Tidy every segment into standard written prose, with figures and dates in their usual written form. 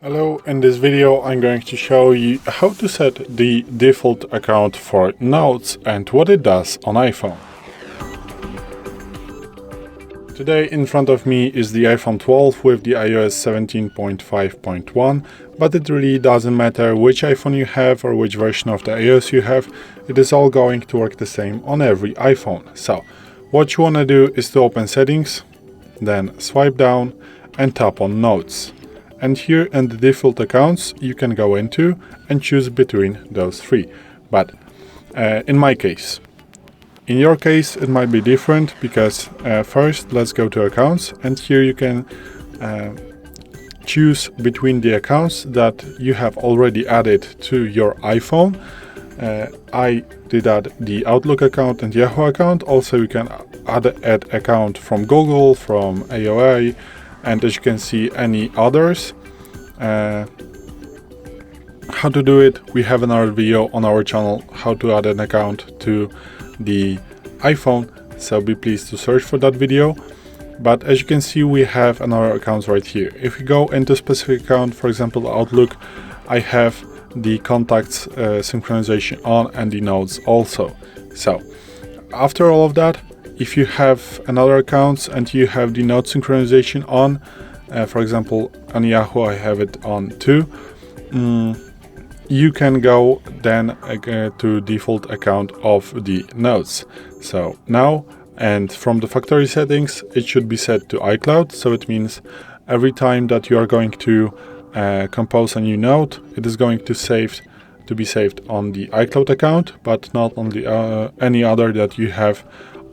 Hello, in this video I'm going to show you how to set the default account for Notes and what it does on iPhone. Today in front of me is the iPhone 12 with the iOS 17.5.1, but it really doesn't matter which iPhone you have or which version of the iOS you have, it is all going to work the same on every iPhone. So what you want to do is to open Settings, then swipe down and tap on Notes. And here in the default accounts you can go into and choose between those three. But in my case, in your case it might be different because first let's go to accounts, and here you can choose between the accounts that you have already added to your iPhone. I did add the Outlook account and Yahoo account. Also you can add account from Google, from AOA, and as you can see any others. How to do it, we have another video on our channel how to add an account to the iPhone, so be pleased to search for that video. But as you can see, we have another accounts right here. If we go into specific account, for example Outlook, I have the contacts synchronization on and the notes also. So after all of that, if you have another accounts and you have the note synchronization on, for example on Yahoo I have it on too, you can go then to default account of the notes. So now, and from the factory settings, it should be set to iCloud. So it means every time that you are going to compose a new note, it is going to be saved on the iCloud account, but not on the any other that you have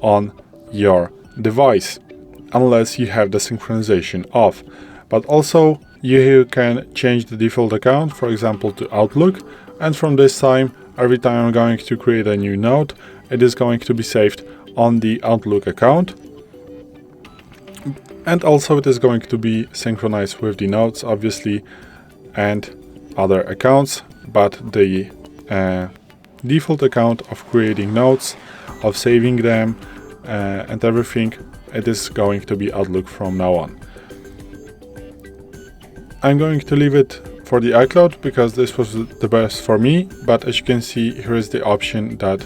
on your device, unless you have the synchronization off. But also you can change the default account, for example to Outlook, and from this time, every time I'm going to create a new note, it is going to be saved on the Outlook account, and also it is going to be synchronized with the notes obviously and other accounts. But the default account of creating notes, of saving them and everything, it is going to be Outlook from now on. I'm going to leave it for the iCloud because this was the best for me, but as you can see, here is the option that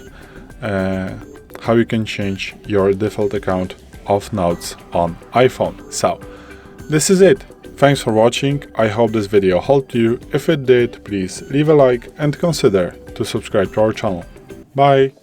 how you can change your default account of notes on iPhone. So this is it. Thanks for watching. I hope this video helped you. If it did, please leave a like and consider to subscribe to our channel. Bye.